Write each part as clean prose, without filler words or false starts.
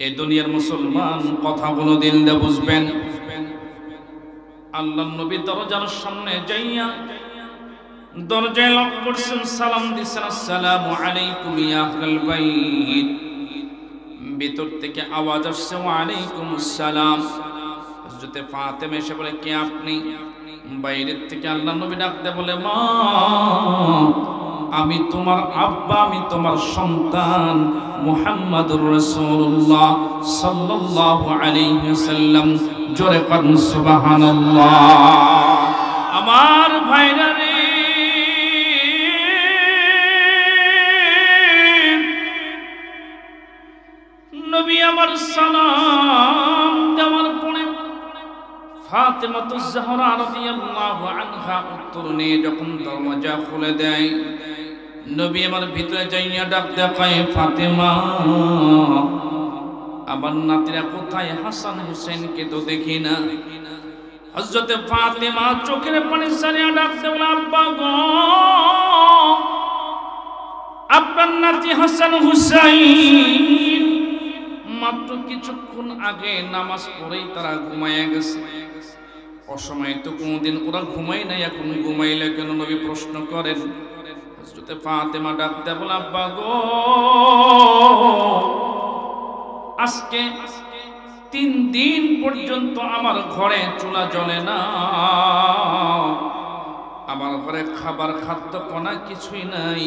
এই দুনিয়ার মুসলমান কথাগুলো দিল দিয়ে বুঝবেন। আল্লাহর নবী দরজার সামনে যাইয়া দরজায় লক করছেন, সালাম দিছেন, আসসালামু আলাইকুম ইয়া আহলাল বাইত। ভিতর থেকে আওয়াজ আসছে, ওয়া আলাইকুমুস সালাম। হযরতে ফাতেমা এসে বলে, কে আপনি? বাইরের থেকে আল্লাহর নবী ডাকতে বলে, মা আমি তোমার আব্বা, আমি তোমার সন্তান মুহাম্মদুর রাসূলুল্লাহ সাল্লাল্লাহু আলাইহি ওয়াসাল্লাম। জোরে পড়ুন সুবহানাল্লাহ। আমার ভাইরা রে, নবী আমার সালাম দেওয়ার পরে ফাতেমাতুজ জাহরা রাদিয়াল্লাহু আনহা উত্তর নিয়ে যখন দরজা খুলে দেয়, নবী আমার ভিতরে যাইয়া ডাক দেয়, ফাতেমা আমার নাতিরা কোথায়? হাসান হুসেনকে তো দেখি না। হযরতে ফাতেমা চোখের পানি ছাড়িয়া ডাক দেয়, আব্বা গো, আপনার নাতি হাসান হুসাইন মাত্র কিছুক্ষণ আগে নামাজ পড়েই তারা ঘুমাইয়া গেছে। অসময়ে তো কোনদিন ওরা ঘুমাই নাই, এখন ঘুমাইলে কেন? নবী প্রশ্ন করেন। হযরতে ফাতেমা ডাক দেয়, বলে আব্বা গো, আজকে 3 দিন পর্যন্ত আমার ঘরে চুলা জ্বলে না, আমার ঘরে খাবার খাদ্য কোনা কিছুই নাই,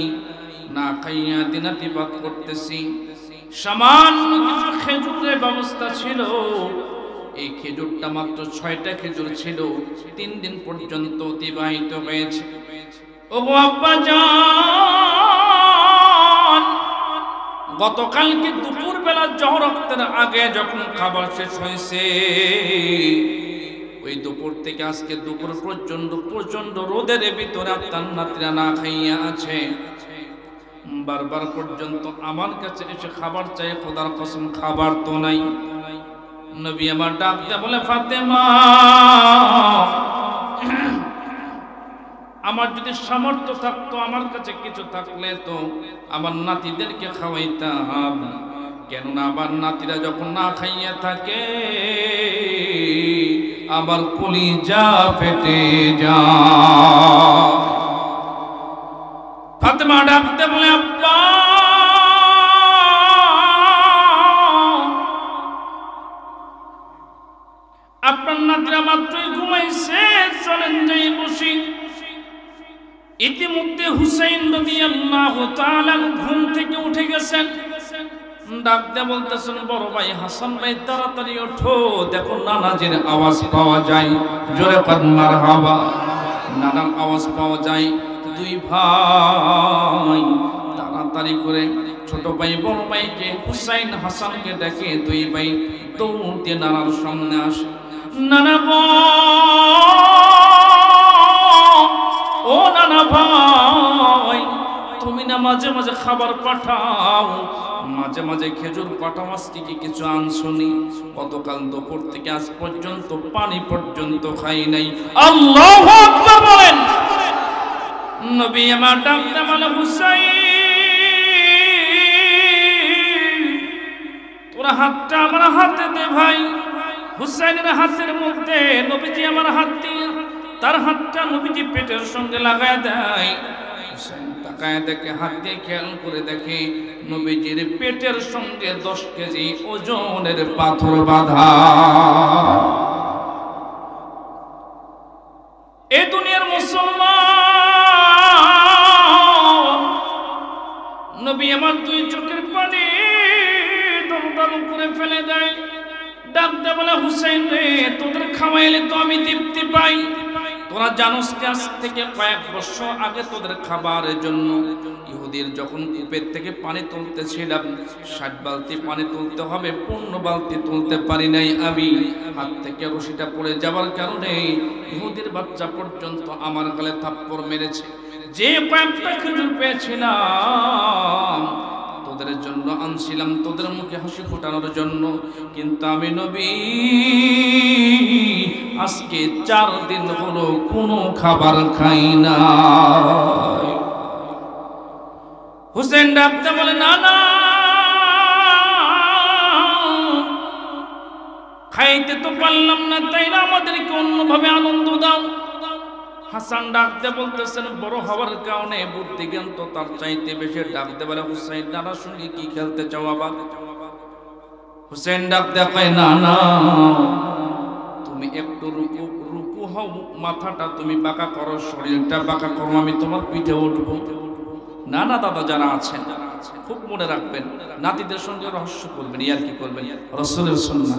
না খাইয়া দিনাতিপাত করতেছি। সামান্য কিছু খেজুরের ব্যবস্থা ছিল, এই খেজুরটা মাত্র 6টা খেজুর ছিল। 3 দিন পর্যন্ত অতিবাহিত হয়েছে। ওগো আব্বা জান, গতকালকে দুপুর বেলা জহর ওয়াক্তের আগে যখন খাবার শেষ হয়েছে, ওই দুপুর থেকে আজকে দুপুর পর্যন্ত প্রচন্ড রোদের ভিতরে আপনার নাতিরা না খাইয়া আছে। বারবার পর্যন্ত আমার কাছে এসে খাবার চাই, খোদার কসম খাবার তো নাই। নবী আমার ডাক দিয়ে বলে, ফাতেমা আমার যদি সামর্থ্য থাকতো, আমার কাছে কিছু থাকলে তো আমার নাতিদেরকে খাওয়াইতাম, কেননা আমার নাতিরা যখন না খাইয়া থাকে আমার কলিজা ফেটে যায়। ফাতেমা ডাকতে বলে, আব্বা আপনার নাতিরা মাত্রই ঘুমাইছে, চলেন যাই বসি। ইতিমধ্যে হুসাইন রাদিয়াল্লাহু তাআলা ঘুম থেকে উঠে গেছেন। ডাকতে বলতেছেন, বড় ভাই হাসান ভাই তাড়াতাড়ি ওঠো, দেখো নানাজির আওয়াজ পাওয়া যায়। জোরে পড়ুন মারহাবা। নানার আওয়াজ পাওয়া যায়। 2 ভাই তাড়াতাড়ি করে ছোট ভাই বড় ভাইকে, হুসাইন হাসানকে ডেকে 2 ভাই দৌড় দিয়ে নানার সামনে আসে। নানা গো, ও নানা ভাই, তুমি না মাঝে মাঝে খাবার পাঠাও, মাঝে মাঝে খেজুর পাঠাও, আজকে কি কিছু আনছনি? গতকাল দুপুর থেকে আজ পর্যন্ত পানি পর্যন্ত খাই নাই। আল্লাহু আকবার বলেন। নবী আমার ডাকতে বলে, হুসাইন তোরা হাতটা আমার হাতে দে ভাই। হুসাইনের হাতের মধ্যে নবীজি আমার হাত দিয়ে তার হাতটা নবীজি পেটের সঙ্গে লাগায় দেয়। হুসাইন তাকায় দেখে, হাত দিয়ে খেয়াল করে দেখে নবীজির পেটের সঙ্গে 10 কেজি ওজনের পাথর বাঁধা। এ দুনিয়ার মুসলমান, নবী আমার 2 চোখের পানি দম করে ফেলে দেয়। ডাকতে বলে, হুসাইন রে, তোদের খাওয়াইলে তো আমি তৃপ্তি পাই। তোরা জানোস আজ থেকে কয়েক বছর আগে তোদের খাবারের জন্য ইহুদির যখন কূপের থেকে পানি তুলতেছিলাম, 60 বালতি পানি তুলতে হবে, 15 বালতি তুলতে পারি নাই আমি। হাত থেকে রশিটা পড়ে যাওয়ার কারণে ইহুদির বাচ্চা পর্যন্ত আমার গালে থাপ্পড় মেরেছে। যে কয়েকটা খেজুর পেয়েছিলাম তোদের জন্য আনছিলাম, তোদের মুখে হাসি ফোটানোর জন্য, কিন্তু আমি নবী আজকে 4 দিন হলো কোনো খাবার খাই না। হুসেন ডাকতে বলে, না না খাইতে তো পারলাম না, তাই না আমাদেরকে অন্যভাবে আনন্দ দাও। হাসান ডাকতে বলতেছেন বড় হওয়ার কারণে বুদ্ধি জ্ঞান তো তার চাইতে বেশি। ডাকতে বলে হুসাইন নানার সঙ্গে কি খেলতে চাও আবার? হুসাইন ডাকতে কয় না না, তুমি একটু রুকু হও, মাথাটা তুমি বাঁকা করো, শরীরটা বাঁকা করো, আমি তোমার পিঠে উঠবো। না না দাদা যারা আছেন খুব মনে রাখবেন, নাতিদের সঙ্গে রহস্য করবেন, ইয়ার কি করবেন, রাসূলের সুন্নাহ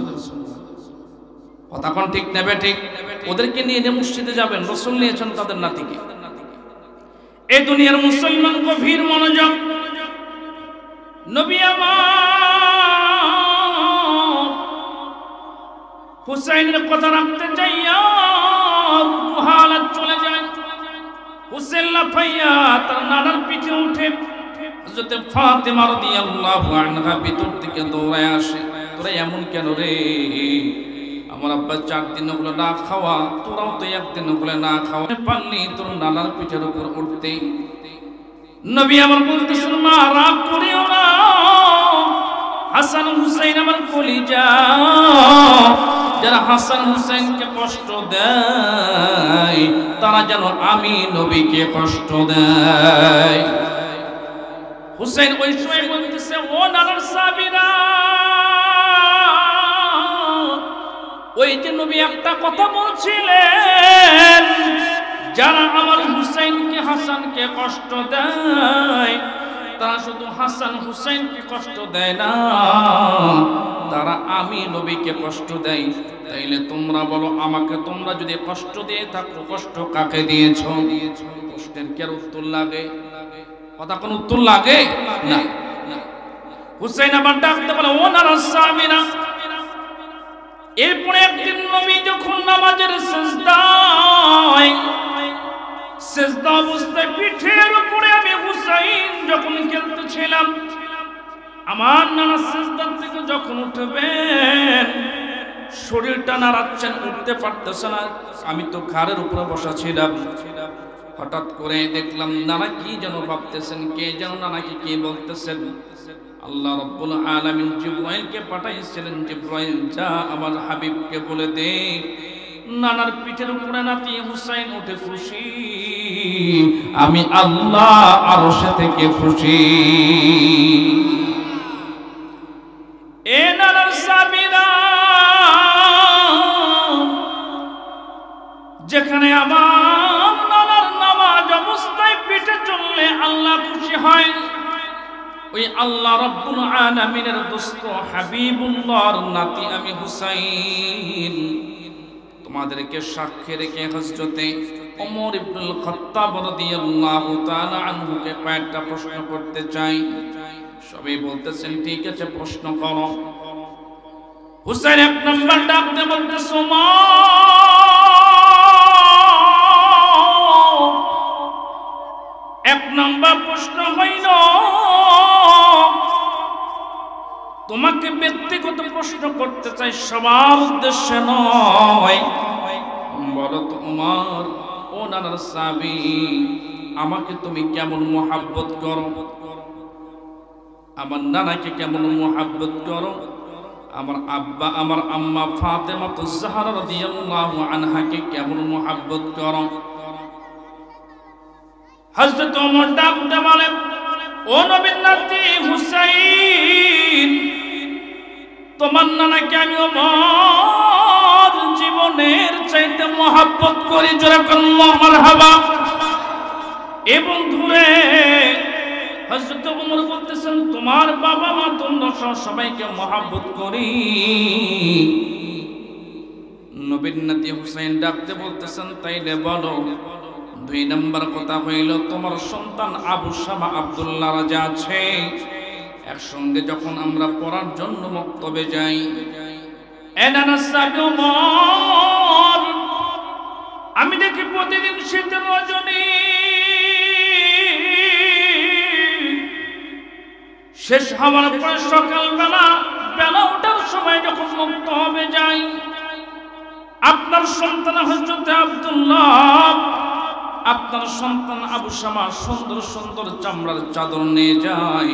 কথা কোন ঠিক নেবে ঠিক। ওদেরকে নিয়ে যে মসজিদে যাবেন, রাসূল নিয়েছেন তাদের নাতিকে। এই দুনিয়ার মুসলমান গভীর মনোযোগ। নবী আমার হুসাইনের কথা রাখতে যাইয়া রুকু হালাত চলে যায়। হুসেন লাফাইয়া তার নানার পিঠে উঠে হযরত ফাতেমা রাদিয়াল্লাহু আনহা ভিতর থেকে দৌড়ায় আসে। তোরা এমন কেন রে? আমার আব্বা 4 দিন হলো না খাওয়া, তোরাও তো 1 দিন হলো না খাওয়া, পারলি তোর নানার পিঠের উপর উঠতে। নবী আমার বলতেছেন মা রাগ করিও না, হাসান হুসাইন আমার কলিজা, যারা হাসান হুসাইনকে কষ্ট দেয় তারা যেন আমি নবীকে কষ্ট দেয়। হুসাইন ওই সময় বলতেছে ও নানার সাহাবীরা, ওই যে নবী একটা কথা বলছিলেন, যারা আমার হুসাইনকে হাসানকে কষ্ট দেয় তারা শুধু হাসান হুসাইনকে কষ্ট দেয় না, তারা আমি নবীকে কষ্ট দেয়। তাইলে তোমরা বলো আমাকে তোমরা যদি কষ্ট দিয়ে থাকো, কষ্ট কাকে দিয়েছ? কষ্টের কি আর উত্তর লাগে? কথা কোন উত্তর লাগে না। হুসাইন আবার ডাকতে বলে ও নানার সাহাবীরা। এরপরে একদিন নবী যখন নামাজের সেজদা অবস্থায় পিঠের উপরে আমি হুসাইন যখন খেলতেছিলাম, আমার নানা সেজদার থেকে যখন উঠবেন শরীরটা নাড়াচ্ছেন, উঠতে পারতেছে না, আমি তো ঘাড়ের উপরে বসা ছিলাম। হঠাৎ করে দেখলাম নানা কি যেন ভাবতেছেন, কে যেন নানাকে কি বলতেছেন। আল্লাহ রাব্বুল আলামিন জিবরাইলকে পাঠাইছিলেন, জিবরাইল যা আমার হাবিবকে বলে দে নানার পিঠের উপরে নাতি হুসাইন উঠে খুশি, আমি আল্লাহ আরশে থেকে খুশি। এ নানার সাহাবীরা, যেখানে আমার নানার নামাজ অবস্থায় পিঠে চললে আল্লাহ খুশি হয়, ওই আল্লাহ রাব্বুল আলামিনের দোস্ত হাবিবুল্লাহর নাতি আমি হুসাইন তোমাদেরকে সাক্ষী রেখে হযরতে ওমর ইবনুল খাত্তাব রাদিয়াল্লাহু তাআলা আনহুকে কয়েকটা প্রশ্ন করতে চাই। সবাই বলতেছেন ঠিক আছে প্রশ্ন করো। হুসাইন এক নাম্বার ডাকতে বলতেছে এক নাম্বার প্রশ্ন হইল তোমাকে ব্যক্তিগত প্রশ্ন করতে চাই, সবার উদ্দেশ্যে নয়। বলো তো ওমর, ও নানার সাহাবী, আমাকে তুমি কেমন মুহাব্বত করো? আমার নানাকে কেমন মুহাব্বত করো? আমার আব্বা আমার আম্মা ফাতেমাতুজ জাহরা রাদিয়াল্লাহু আনহাকে কেমন মুহাব্বত করো? হযরত ওমর ডাকতে বলেন ও নবীর নাতি হুসাইন, তোমার নানাকে আমি আমার জীবনের চাইতে মুহাব্বত করি, জোরে আল্লাহু মারহাবা। এবং ধরে হযরত ওমর বলতেছেন তোমার বাবা মা তোমরা সবাইকে মুহাব্বত করি। নবীর নাতি হুসাইন ডাকতে বলতেছেন তাইলে বলো 2 নম্বর কথা হইল তোমার সন্তান আবু শামা আব্দুল্লাহ রাজা আছে, একসঙ্গে যখন আমরা পড়ার জন্য মক্তবে যাই, আমি দেখি প্রতিদিন শীতের রজনী শেষ হওয়ার পরে সকালবেলা বেলা ওঠার সময় যখন মুক্ত হবে যাই, আপনার সন্তান হযরত আব্দুল্লাহ, আপনার সন্তান আবু শামা সুন্দর সুন্দর চামড়ার চাদর নিয়ে যায়।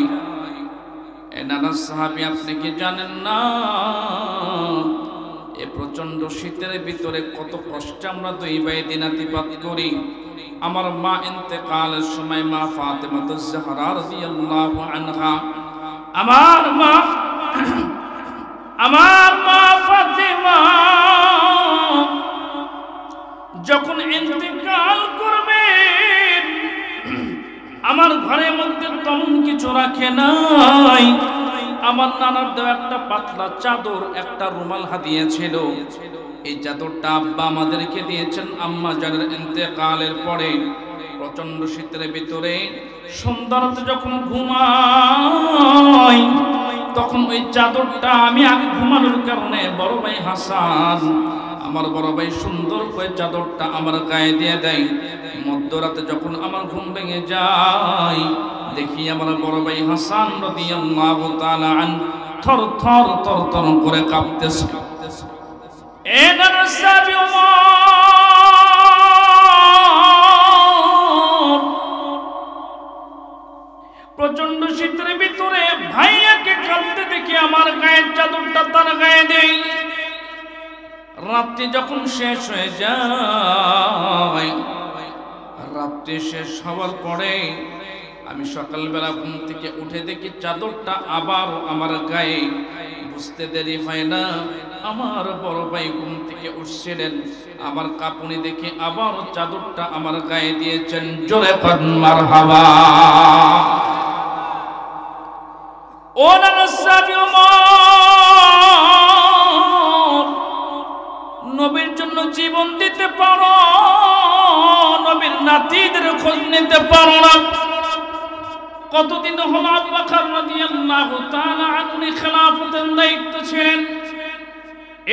এ নানা সাহাবী আপনি কি জানেন না এ প্রচন্ড শীতের ভিতরে কত কষ্টে আমরা দুই ভাই দিনাতিপাত করি। আমার মা ইন্তেকালের সময় মা ফাতেমাতুজ জাহরা রাদিয়াল্লাহু আনহা, আমার মা ফাতেমা যখন ইন্তেকাল করবেন, আমার ঘরের মধ্যে তেমন কিছু রাখে নাই। আমার নানার দেওয়া একটা পাতলা চাদর, একটা রুমাল হাদিয়া ছিল। এই চাদরটা আব্বা আমাদেরকে দিয়েছেন আম্মা জানের ইন্তেকালের পরে। প্রচন্ড শীতের ভিতরে সন্ধ্যারাতে যখন ঘুমাই, তখন ওই চাদরটা আমি আগে ঘুমানোর কারণে বড় ভাই হাসান, আমার বড় ভাই সুন্দর করে চাদরটা আমার গায়ে দিয়ে দেয়। মধ্যরাতে যখন আমার ঘুম ভেঙে যায়, দেখি আমার বড় ভাই হাসান রাদিয়াল্লাহু তাআলা আন থর থর থর থর করে কাঁপতেছে। প্রচন্ড শীতের ভিতরে ভাইয়াকে কাঁদতে দেখে আমার গায়ের চাদরটা তার গায়ে দেই। রাত্রি যখন শেষ হয়ে যায়, রাত্রি শেষ হওয়ার পরে আমি সকালবেলা ঘুম থেকে উঠে দেখি চাদরটা আবার আমার গায়ে। বুঝতে দেরি হয় না, আমার বড় ভাই ঘুম থেকে উঠছিলেন, আমার কাঁপুনি দেখে আবার চাদরটা আমার গায়ে দিয়েছেন। জোরে পড়ুন মারহাবা। ও নানাসাবি ওমর, নবীর জন্য জীবন দিতে পারো, নবীর নাতিদের খোঁজ নিতে পারো না। কতদিন হলো আবু বকর রাদিয়াল্লাহু তাআলা আনহু খেলাফতের দায়িত্ব ছিলেন।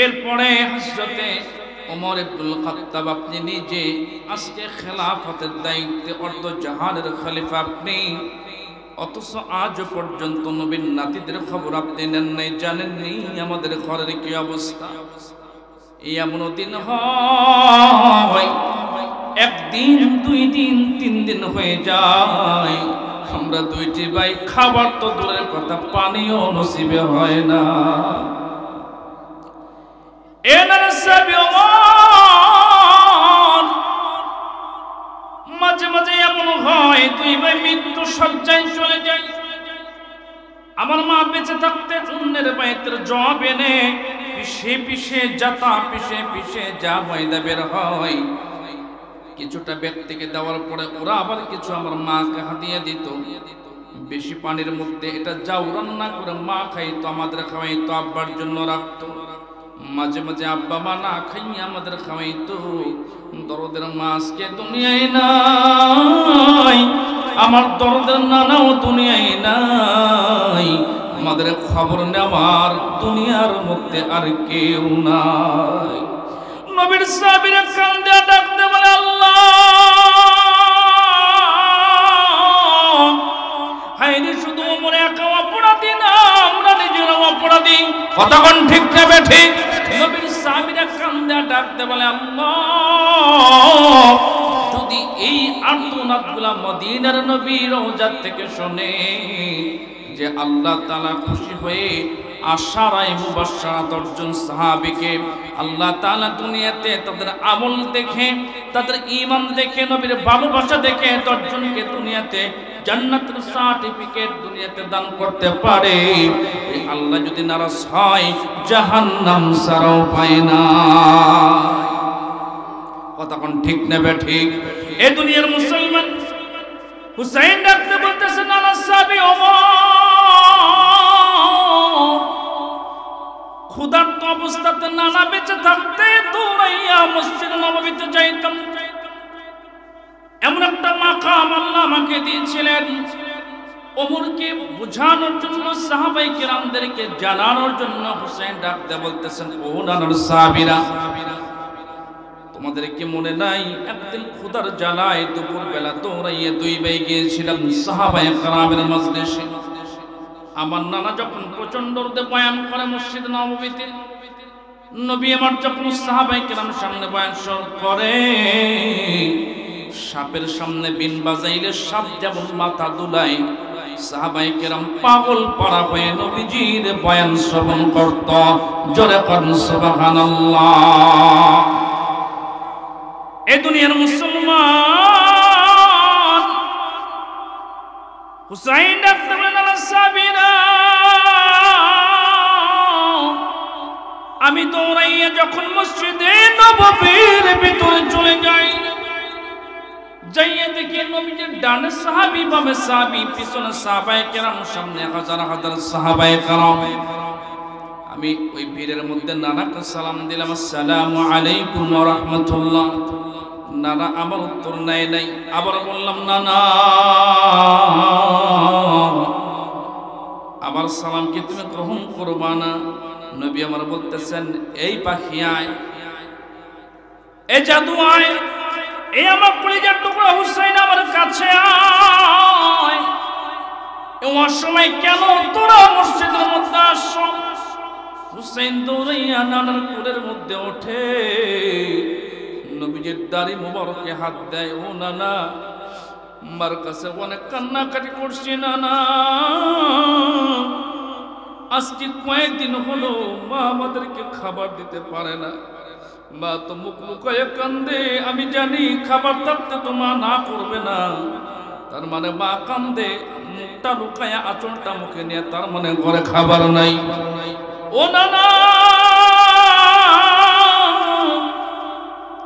এরপরে হযরতে ওমর ইবনুল খাত্তাব আপনি নিজে আজকে খেলাফতের দায়িত্বে অর্ধ জাহানের খলিফা আপনি, অথচ আজ পর্যন্ত নবীর নাতিদের খবর আপনি নেন নাই, জানেননি আমাদের ঘরের কি অবস্থা। এমন দিন হয়, একদিন, 2 দিন, 3 দিন হয়ে যায়, আমরা দুইটি ভাই খাবার তো দূরের কথা, পানিও নসিবে হয় না। মাঝে মাঝে এমন হয়, 2 ভাই মৃত্যু শয্যায় চলে যায়। আমার মা বেঁচে থাকতে অন্যের বাইতের জব এনে পিষে পিষে যাতা পিষে পিষে যা ময়দা বের হয়, কিছুটা ব্যক্তিকে দেওয়ার পরে ওরা আবার কিছু আমার মাকে হাতিয়ে দিত। বেশি পানির মধ্যে এটা যাও রান্না করে মা খাইতো, আমাদের খাওয়াইতো, আব্বার জন্য রাখতো। মাঝে মাঝে আব্বা মা না খাইয়ে আমাদের খাওয়াইতো। দরদের মা আজকে দুনিয়ায় নাই, আমার দরদের নানাও দুনিয়ায় নাই, আমাদের খবর নেওয়ার দুনিয়ার মধ্যে আর কেউ নাই। নবীর সাহাবীরা কান্দে ডাকতে বলে, আল্লাহ হায়রে, শুধু ওমর একা অপরাধী না, আমরা নিজেরা অপরাধী। কতক্ষণ ঠিক নেবে ঠিক। নবীর সাহাবীরা কান্দে ডাকতে বলে, আল্লাহ যদি এই আর্তনাদগুলা মদিনার নবীর রওজা থেকে শুনে যে আল্লাহ তাআলা খুশি হয়ে আশারায়ে মুবাশশারা 10 জন সাহাবীকে আল্লাহ তাআলা দুনিয়াতে তাদের আমল দেখে, তাদের ঈমান দেখে, নবীর ভালোবাসা দেখে 10 জনকে দুনিয়াতে জান্নাতের সার্টিফিকেট দুনিয়াতে দান করতে পারে, আল্লাহ যদি নারাজ হয় জাহান্নাম ছাড়াও পায় না। কতক্ষণ ঠিক নেবে ঠিক। এই দুনিয়ার মুসলমান হুসাইন ডাকতে বলতেছে, নানা সাহাবী ওমর, ক্ষুধার্ত অবস্থাতে নানা বেঁচে থাকতে দৌড়াইয়া মসজিদ নববীতে যাইতাম। এমন একটা মাকাম আল্লাহ আমাকে দিয়েছিলেন, ওমরকে বোঝানোর জন্য, সাহাবাই কিরামদেরকে জানানোর জন্য হুসাইন ডাকতে বলতেছেন, ও নানার সাহাবীরা, তোমাদের কি মনে নাই একদিন ক্ষুধার জ্বালায় দুপুর বেলা দৌড়াইয়া 2 ভাই গিয়েছিলাম সাহাবায়ে কেরামের মজলিসে। আমার নানা যখন প্রচন্ড রোদে বয়ান করে মসজিদ নববীতে, নবী আমার যখন সাহাবায়ে কেরাম সামনে বয়ান করে, সাপের সামনে বিন বাজাইলে সাপ যেমন মাথা দুলায়, সাহাবায়ে কেরাম পাগল পাড়া হয়ে নবীজির বয়ান শ্রবণ করত। জোরে করুন সুবহানাল্লাহ। এই দুনিয়ার মুসলমান হুসাইন ডাকতে বলেন, সাবিরা, আমি দৌড়াইয়া যখন মসজিদে নববীর ভিতরে চলে যাই, যাইয়া দেখি নবীজির ডানে সাহাবী, বামে সাহাবী, পিছনে সাহাবায়ে কেরাম, সামনে হাজার হাজার সাহাবায়ে কেরাম। আমি ওই ভিড়ের মধ্যে নানাকে সালাম দিলাম, আসসালামু আলাইকুম ওয়া রাহমাতুল্লাহ। নানা আমার উত্তর নাই। আবার বললাম, নানা আমার সালাম কি তুমি গ্রহণ করবা না? নবী আমার বলতেছেন, এই পাখি আয়, এই জাদু আয়, এই আমার কলিজার টুকরা হুসাইন আমার কাছে আয়। এমন সময় কেন তোরা মসজিদের মধ্যে আসছো? হুসাইন দৌড়াইয়া নানার কোলের মধ্যে ওঠে, নবীজির দাড়ি মুবারকে হাত দেয়। ও নানা, মার কাছে অনেক কান্নাকাটি করছি নানা, আজকে কয়েকদিন হলো মা আমাদেরকে খাবার দিতে পারে না, মা তো মুখ লুকায়ে কান্দে। আমি জানি খাবার থাকতে তো মা না করবে না, তার মানে মা কান্দে, মুখটা লুকায়া আঁচলটা মুখে নিয়ে, তার মানে ঘরে খাবার নাই। ও নানা,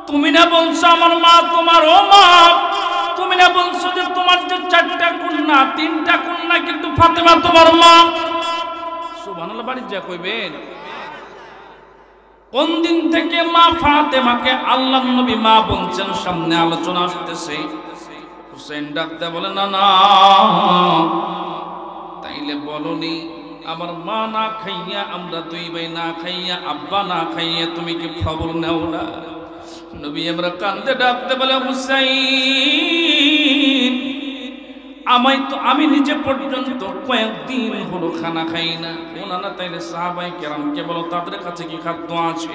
তুমি না বলছো আমার মা তোমার, ও মা তুমি না বলছো যে তোমার যে 4টা কন্যা, 3টা কন্যা, কিন্তু ফাতেমা তোমার মা। সুবহানাল্লাহ, বাড়ি যা কইবেন। কোন দিন থেকে মা ফাতেমাকে আল্লাহর নবী মা বলছেন? সামনে আলোচনা আসতেছে। হুসাইন ডাকতে বলে, না না, তাইলে বলনি আমার মা না খাইয়া, আমরা 2 ভাই না খাইয়া, আব্বা না খাইয়া তুমি কি খবর নেও না? নবী আমরা কান্দে ডাকতে বলে, হুসাইন আমি নিজে পর্যন্ত কয়েকদিন হলো খানা খাই না। ওনারা তাইলে সাহাবায়ে কেরামকে বলো তাদের কাছে কি খাদ্য আছে?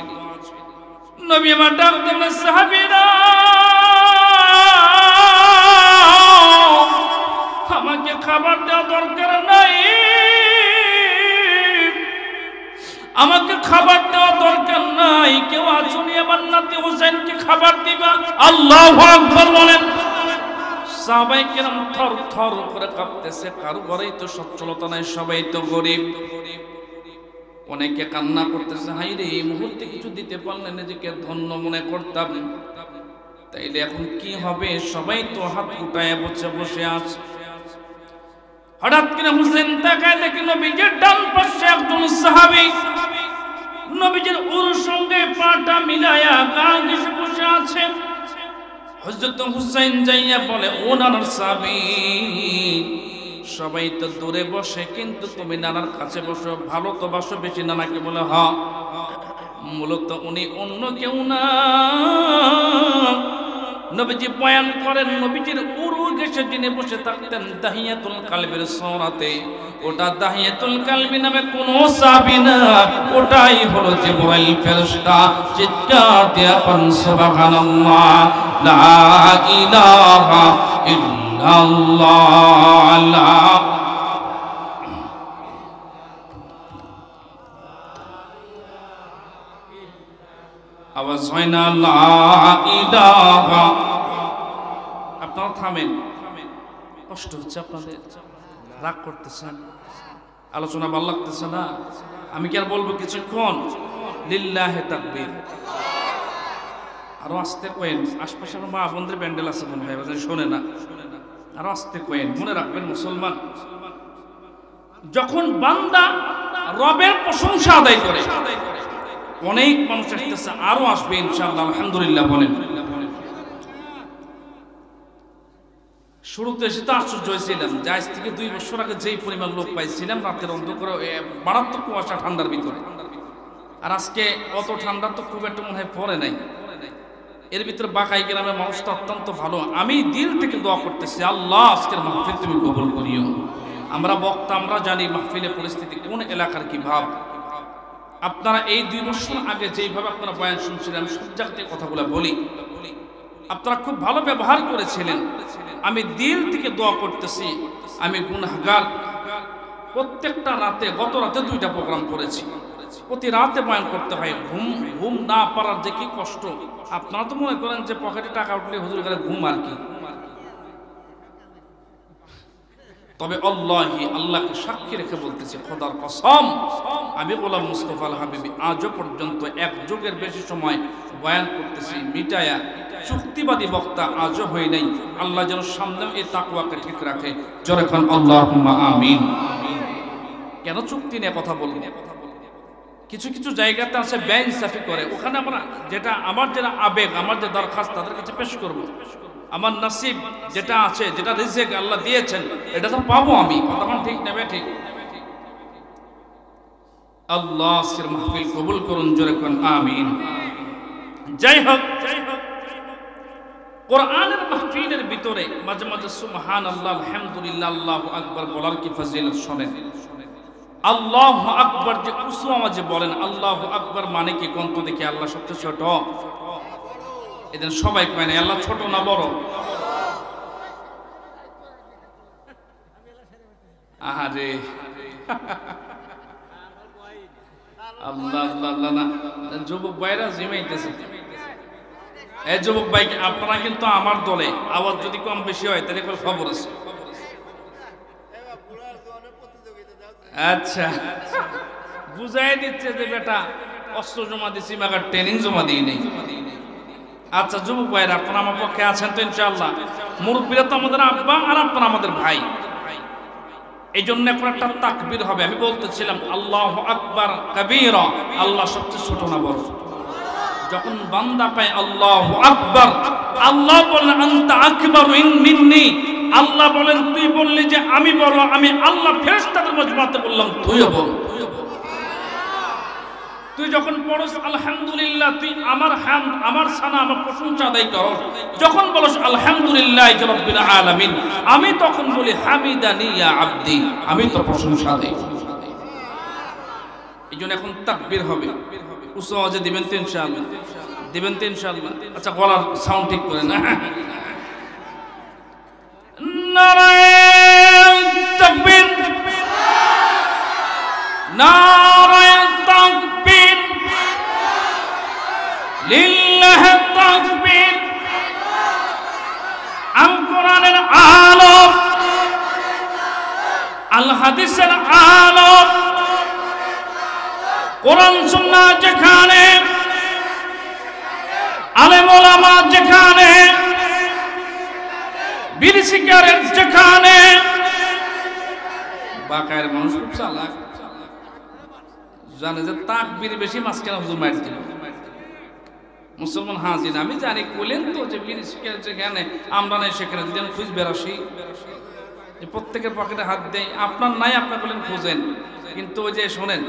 নবী আমার ডাকতে বলে, সাহাবীরা আমাকে খাবার দেওয়া দরকার নাই, আমাকে খাবার দেওয়া দরকার নাই। কেউ আসুনি আমার নাতি হুসাইনকে খাবার দিবা? আল্লাহু আকবার বলেন। সাহাবায়ে কেরাম থর থর করে কাঁপতেছে। কারো ঘরেই তো সচ্ছলতা নাই, সবাই তো গরিব। অনেকে কান্না করতেছে, হাই রে, এই মুহূর্তে কিছু দিতে পারলে নিজেকে ধন্য মনে করতাম, তাইলে এখন কি হবে? সবাই তো হাত গুটায় বসে আছে। হঠাৎ করে হুসেন তাকায় দেখে নবীজির ডান পাশে একজন সাহাবী নবীজির উরুর সঙ্গে পাটা মিলায়া গা ঘেঁষে বসে আছে। হযরত হুসাইন যাইয়া বলে, ও নানার সাহাবী, সবাই তো দূরে বসে, কিন্তু তুমি নানার কাছে বসো, ভালো তো বাসো বেশি। নানাকে বলে, হ্যাঁ, মূলত উনি অন্য কেউ না। নবীজি বয়ান করেন, নবীজির উরু ঘেঁষে যিনি বসে থাকতেন দাহিয়াতুল কালবির সরাতে, ওটা দাহিয়াতুল কালবি নামে কোনো সাহাবী না, ওটাই হলো জিবরাইল ফেরেশতা। চিৎকার দিয়া পড়ুন সুবহানাল্লাহ, লা ইলাহা ইল্লাল্লাহ। আওয়াজ হয় না, লা ইলাহা। আপনারা থামেন, কষ্ট হচ্ছে আপনাদের, রাগ করতেছেন, আলোচনা ভালো লাগতেছে না। আমি কি আর বলবো কিছুক্ষণ? লিল্লাহি তাকবীর। আরো আস্তে কয়েন, আশপাশে মা বোনদের প্যান্ডেল আছে মনে হয়, শোনে না, আরো আস্তে কয়েন। মনে রাখবেন মুসলমান, যখন বান্দা রবের প্রশংসা আদায় করে, অনেক মানুষ আসতেছে, আরো আসবে ইনশাআল্লাহ, আলহামদুলিল্লাহ বলেন। শুরুতে এসে তো আশ্চর্য হয়েছিলাম যে আজ থেকে 2 বছর আগে যেই পরিমাণ লোক পাইছিলাম রাতের অন্ধকারে, মারাত্মক কুয়াশা, ঠান্ডার ভিতরে, আর আজকে অত ঠান্ডা তো খুব একটা মনে হয় পড়ে নাই। এর ভিতরে বাকাই গ্রামের মানুষটা অত্যন্ত ভালো। আমি দিল থেকে দোয়া করতেছি, আল্লাহ আজকের মাহফিল তুমি কবুল করিও। আমরা বক্তা, আমরা জানি মাহফিলের পরিস্থিতি কোন এলাকার কি ভাব। আপনারা এই 2 বছর আগে যেইভাবে আপনারা বয়ান শুনছিলেন, সব জায়গাতে কথাগুলো বলি, আপনারা খুব ভালো ব্যবহার করেছিলেন। আমি দিল থেকে দোয়া করতেছি, আমি গুনাহগার। প্রত্যেকটা রাতে, গত রাতে 2টা প্রোগ্রাম করেছি, প্রতি রাতে বয়ান করতে হয়। ঘুম না পারার যে কি কষ্ট। আপনারা তো মনে করেন যে পকেটে টাকা উঠলে হুজুর ঘরে ঘুম আর কি। তবে আল্লাহকে সাক্ষী রেখে বলতেছি, খোদার কসম, আমি গোলাম মুস্তাফা আল হাবিবি আজও পর্যন্ত 1 যুগের বেশি সময় বয়ান করতেছি মিটায়া, চুক্তিবাদী বক্তা আজও হয় নাই। আল্লাহ যেন সামনে এই তাকওয়াকে ঠিক রাখে। জোরে খান আল্লাহুম্মা আমিন। কেন চুক্তি নিয়ে কথা বলবো? কিছু কিছু জায়গাতে আছে বেইনসাফি করে, ওখানে আমরা আমার যেটা আবেগ, আমার যে দরখাস্ত তাদের কাছে পেশ করব। আমার নসিব যেটা আছে, যেটা রিজিক আল্লাহ দিয়েছেন, এটা তো পাবো আমি। কথা ঠিক নেবে ঠিক। আল্লাহ আজকের মাহফিল কবুল করুন, জোরে কোন আমিন। যাই হোক, কোরআনের মাহফিলের ভিতরে মাঝে মাঝে সুবহানাল্লাহ, আলহামদুলিল্লাহ, আল্লাহু আকবার বলার কি ফজিলত শোনেন। আল্লাহু আকবার যে উঁচু আওয়াজে বলেন, আল্লাহু আকবার মানে কি কোন তো দেখি? আল্লাহ সবচেয়ে ছোট। এদের সবাই কয় না আল্লাহ ছোট না বড়? আহারে আল্লাহ আল্লাহ আল্লাহ। না, যুবক ভাইরা জিমাইতেছে। এই যুবক ভাই, আপনারা কিন্তু আমার দলে, আওয়াজ যদি কম বেশি হয় তাহলে খবর আছে। আচ্ছা, বুঝাই দিচ্ছে যে বেটা অস্ত্র জমা দিছি, মাগার ট্রেনিং জমা দিই নেই। আচ্ছা যুবক ভাইরা, আপনারা আমার পক্ষে আছেন তো ইনশাআল্লাহ? মুরব্বীরা তো আমাদের আব্বা, আর আপনারা আমাদের ভাই। এই জন্য এখন একটা তাকবীর হবে। আমি বলতেছিলাম আল্লাহু আকবার কাবীরা, আল্লাহ সবচেয়ে ছোট না বড়? যখন বান্দা পায় আল্লাহু আকবার, আল্লাহ বলেন আনতা আকবারু মিন্নি, আল্লাহ বলেন তুই বললি যে আমি বড়, আমি আল্লাহ ফেরেশতাদের মজমাতে বললাম তুইও বড়। তুই যখন পড়স আলহামদুলিল্লাহ, তুই আমার হামদ, আমার সানা, আমার প্রশংসা আদায় করস। যখন বলস আলহামদুলিল্লাহি রাব্বিল আলামিন, আমি তখন বলি হামিদানি ইয়া আবদি, আমি তো প্রশংসা আদায় করি। এইজন্য এখন তাকবীর হবে। উচ্চ আওয়াজে দিবেন তো ইনশাআল্লাহ? দিবেন তো ইনশাআল্লাহ? আচ্ছা, গলার সাউন্ড ঠিক করে না। নারায়ে তাকবীর, নারায়ে তাকবীর, লিল্লাহ তাকবীর। আল কোরআনের আলো, আল হাদিসের আলো, কোরআন সুন্নাহ যেখানে, আলেম ওলামা যেখানে, বিড়ি সিগারেট যেখানে। বাকায়ের মানুষ খুব চালাক, জানে যে তাকবীর বেশি মাঝখানে হুজুর মার দিল। মুসলমান হাজির, আমি জানি বলেন তো যে বিড়ি সিগারেট যেখানে, আমরা নাই সেখানে, যদি আমি খুঁজ বেরাসি, যে প্রত্যেকের পকেটে হাত দেয়। আপনার নাই, আপনার বলেন খুঁজেন। কিন্তু ওই যে শোনেন,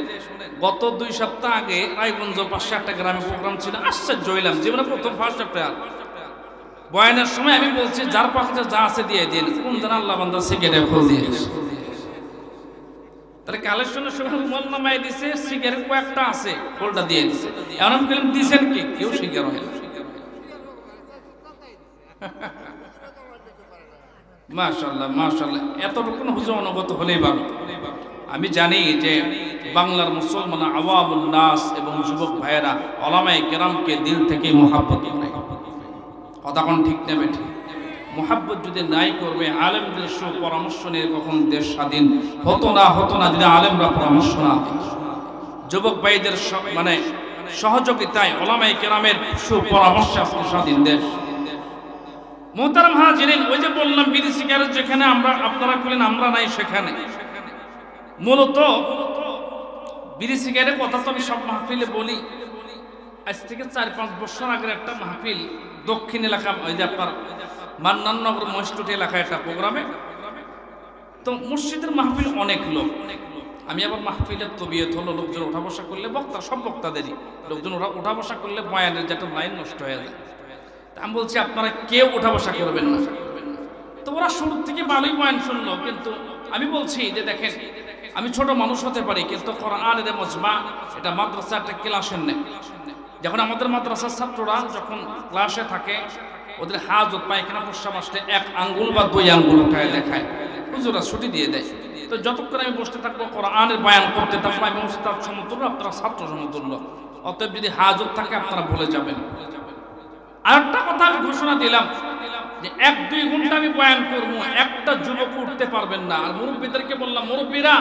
গত 2 সপ্তাহ আগে রায়গঞ্জ 5-8টা গ্রামে প্রোগ্রাম ছিল। আশ্চর্য হইলাম, জীবনে প্রথম ফার্স্ট সপ্তাহ বয়ানের সময় আমি বলছি যার পকেটে যা আছে দিয়ে দিন। কোন দিন আল্লাহ বান্দা সিগারেট খোল দিয়ে দিয়েছে। তাহলে কালেকশনের সময় রুমাল নামাই দিছে, সিগারেট কয়েকটা আছে, খোলটা দিয়ে দিছে। এমন আমি বললাম দিছেন কি? কেউ সিগারেট হয় না। মাশাআল্লাহ মাশাআল্লাহ, এতটুকু হুজুর অনুগত হলেই ভালো। আমি জানি যে বাংলার মুসলমান আওয়ামুন নাস এবং যুবক ভাইয়েরা ওলামায়ে কেরামকে দিল থেকে মুহাব্বত করে। কথা কোন ঠিক নেবে? ঠিক। মুহাব্বত যদি নাই করবে, আলেমদের পরামর্শ নিয়ে কখন দেশ স্বাধীন হতো না যদি আলেমরা পরামর্শ না দিত। যুবক ভাইদের মানে সহযোগিতায় ওলামায়ে কেরামের সুপরামর্শে আজকে স্বাধীন দেশ। মুহতারাম হাজিরিন, ওই যে বললাম বিড়ি সিগারেট যেখানে আমরা, আপনারা বলেন আমরা নাই সেখানে। মূলত বিড়ি সিগারেটের কথা তো আমি সব মাহফিলে বলি। আজ থেকে 4-5 বছর আগের একটা মাহফিল দক্ষিণ এলাকা, ওই যে আপনার মান্নাননগর মহিষ্টুটি এলাকায় একটা প্রোগ্রামে। তো মসজিদের মাহফিল অনেক লোক। আমি আবার মাহফিলের তবিয়ত হলো লোকজন ওঠা বসা করলে, বক্তা সব বক্তাদেরই লোকজন ওঠা বসা করলে বয়ানের যেটা লাইন নষ্ট হয়ে যায়। আমি বলছি আপনারা কেউ ওঠা বসা করবেন না। তো ওরা শুরু থেকে ভালোই বয়ান শুনলো, কিন্তু আমি বলছি যে দেখেন, আমি ছোট মানুষ হতে পারি, কিন্তু কোরআনের মজমা এটা মাদ্রাসা একটা ক্লাসের নেই। যখন আমাদের মাদ্রাসার ছাত্ররা যখন ক্লাসে থাকে, ওদের হাজত পায়খানা প্রস্রাব আসলে 1 আঙ্গুল বা 2 আঙ্গুল উঠায় দেখায়, হুজুরা ছুটি দিয়ে দেয়। তো যতক্ষণ আমি বসতে থাকবো কোরআনের বয়ান করতে থাকবো, আমি উস্তাদ সমতুল্য, আপনারা ছাত্র সমতুল্য। অতএব যদি হাজত থাকে আপনারা ভুলে যাবেন। আরেকটা কথা আমি ঘোষণা দিলাম যে 1-2 ঘন্টা আমি বয়ান করবো, একটা যুবক উঠতে পারবেন না। আর মুরব্বীদেরকে বললাম, মুরব্বীরা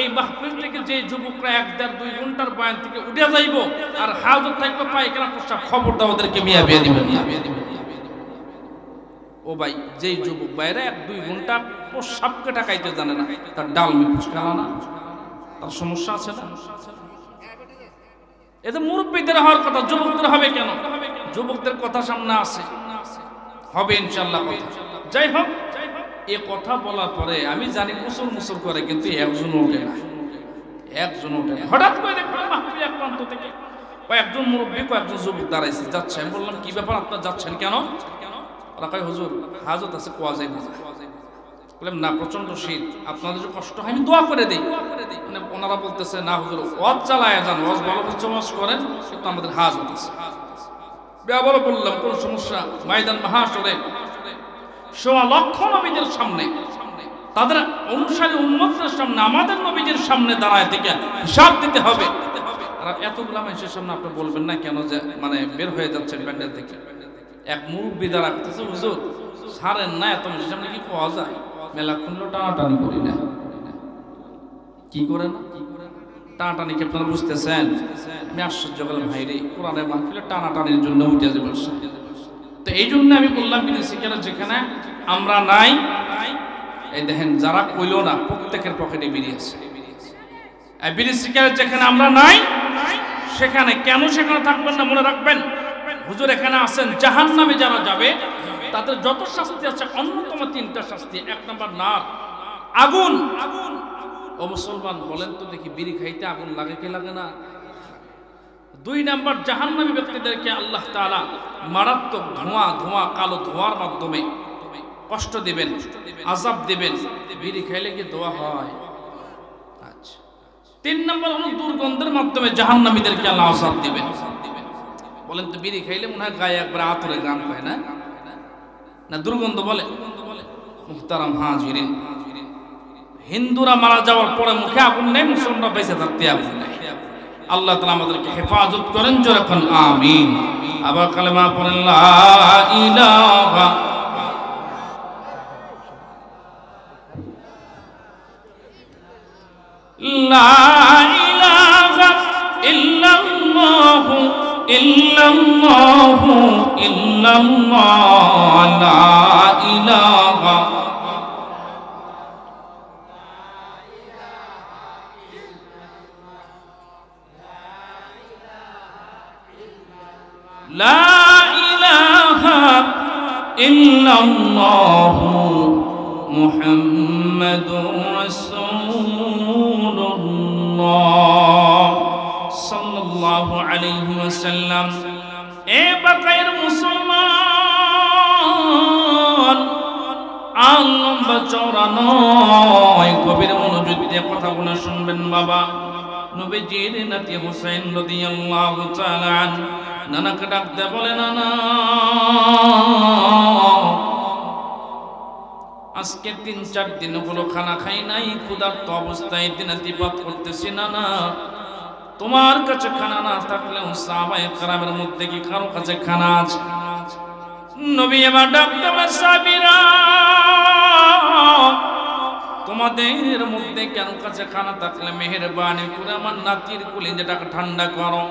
এই মাহফিল থেকে যে যুবকরা 1-1.5-2 ঘন্টার বয়ান থেকে উঠে যাইব আর হাজত থাকবে পায়খানা প্রস্রাব, খবরটা ওদেরকে মিয়া বিয়ে দিবেন না। ও ভাই, যেই যুবক বাইরে 1-2 ঘন্টা প্রস্রাবকে টাকাইতে জানে না, তার ডাল মিপুচ খেলা না, তার সমস্যা আছে না? এটা মুরব্বীদের হওয়ার কথা, যুবকদের হবে কেন? যুবকদের কথা সামনে আছে, হবে ইনশাআল্লাহ কথা। যাই হোক, এ কথা বলার পরে আমি জানি মুসুর করে, কিন্তু একজন ওঠে না, একজন ওঠে না। হঠাৎ করে দেখলাম মাহফিল এক প্রান্ত থেকে কয়েকজন মুরব্বী কয়েকজন যুবক দাঁড়াইছে, যাচ্ছে। আমি বললাম, কি ব্যাপার, আপনারা যাচ্ছেন কেন? ওরা কয়, হুজুর হাজত আছে, কোয়া যাইব না। বললাম, না, প্রচন্ড শীত, আপনাদের যে কষ্ট হয় আমি দোয়া করে দিই। মানে ওনারা বলতেছে, না হুজুর, ওয়াজ চালায় যান, ওয়াজ ভালো বুঝে ওয়াজ করেন, কিন্তু আমাদের হাজত আছে। আবারও বললাম, কোন সমস্যা? ময়দান মাহাশরে 1.25 লক্ষ নবীদের সামনে, তাদের অনুসারী উম্মতের সামনে, আমাদের নবীদের সামনে দাঁড়ায় থেকে হিসাব দিতে হবে। আর এতগুলা মানুষের সামনে আপনি বলবেন না কেন যে মানে বের হয়ে যাচ্ছেন প্যান্ডেল থেকে? এক মুরব্বী দাঁড়া করতেছে, হুজুর ছাড়েন না, এত মানুষের সামনে কি পাওয়া যায়? মেলা খুললো টানাটানি করি না, কি করে না টানাটানি কি আপনারা বুঝতেছেন? আমি আশ্চর্য করলাম, ভাই রে, কোরআনের মাহফিলে টানাটানির জন্য উঠে যাবে। তো এই জন্য আমি বললাম, বিদেশি কেন যেখানে আমরা নাই, এই দেখেন যারা কইল না, প্রত্যেকের পকেটে বিড়ি আছে। বিদেশি কেন যেখানে আমরা নাই, সেখানে কেন সেখানে থাকবেন না? মনে রাখবেন, হুজুর এখানে আছেন, জাহান্নামে যারা যাবে তাদের যত শাস্তি আছে, অন্যতম 3টা শাস্তি। 1 নাম্বার নার, আগুন। ও মুসলমান, বলেন তো দেখি, বিড়ি খাইতে আগুন লাগে কি লাগে না? 2 নাম্বার, জাহান্নামী ব্যক্তিদেরকে আল্লাহ তাআলা মারাত্মক ধোঁয়া কালো ধোঁয়ার মাধ্যমে কষ্ট দিবেন, আযাব দিবেন। বিড়ি খাইলে কি দোয়া হয়? আচ্ছা। 3 নাম্বার হলো দুর্গন্ধের মাধ্যমে জাহান্নামীদেরকে আল্লাহ আযাব দিবেন। বলেন তো, বিড়ি খাইলে মনে হয় গায়ে একবার আতরে গান হয় না? না দুর্গন্ধ বলে? মুহতারাম হাজিরিন, হিন্দুরা মারা যাওয়ার পরে মুখে আগুন নেই, মুসলমানরা বেঁচে থাকতে আগুন নেই। আল্লাহ তাআলা আমাদেরকে হেফাজত করেন, জোরে কোন আমিন। আবার কালেমা পড়েন, লা ইলাহা ইল্লাল্লাহু ইল্লাল্লাহু ইল্লাল্লাহ, লা ইলাহা লা ইলাহা ইল্লাল্লাহু মুহাম্মাদুর রাসূলুল্লাহ সাল্লাল্লাহু আলাইহি ওয়াসাল্লাম। এ বাকায়ের মুসলমান, লম্বা চওড়া নয়, গভীর মনোযোগ দিয়ে কথাগুলো শুনবেন বাবা। নবীজির নাতি হুসাইন রাদিয়াল্লাহু তাআলা আনহু নানাকে ডাকতে বলে, নানা আজকে 3-4 দিন হলো খানা খাই নাই, ক্ষুধার্ত অবস্থায় দিনাতিপাত করতেছি। নানা, তোমার কাছে খানা না থাকলেও সাহাবায়ে কেরামের মধ্যে কি কারো কাছে খানা আছে? নবী এবার ডাকতে বলে, সাহাবীরা, তোমাদের মধ্যে কারো কাছে খানা থাকলে মেহেরবানি করে আমার নাতির কলিজাটাকে ঠান্ডা করো।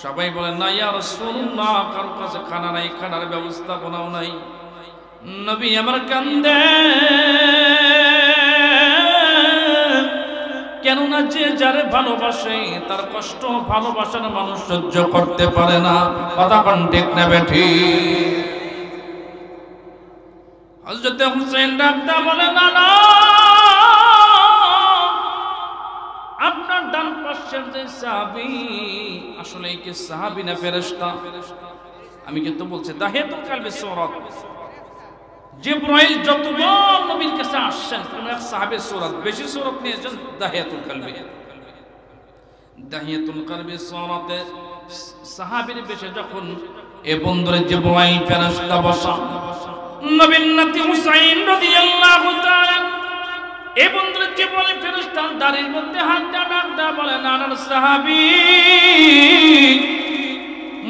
সবাই বলে, না ইয়া রাসূলুল্লাহ, কারো কাছে খানা নাই, খানার ব্যবস্থাপনাও নাই। নবী আমার কান্দে, কেননা যে যারে ভালোবাসে তার কষ্ট ভালোবাসার মানুষ সহ্য করতে পারে না। কথা কোন ঠিক না বেঠি? হযরত হুসাইন ডাকতে বলে, না না, আপনার ডান পাশের যে সাহাবী, আসলে কি সাহাবী না ফেরেশতা? আমি কিন্তু বলছি দাহিয়াতুল কালবি সূরাত, জিবরাইল যতবার নবীর কাছে আসছেন, কোন এক সাহাবীর সূরাত বেশি সূরাত নিয়েছেন দাহিয়াতুল কালবি। দাহিয়াতুল কালবি সূরাতে সাহাবীর বেশে যখন এ বন্ধুরে জিবরাইল ফেরেশতা বসা নবীর নাতি হুসাইন রাদিয়াল্লাহু তাআলা এ বন্ধুরে জিবরাইল ফেরেশতা দাড়ির মধ্যে হাত ডাকদা বলে নানার সাহাবী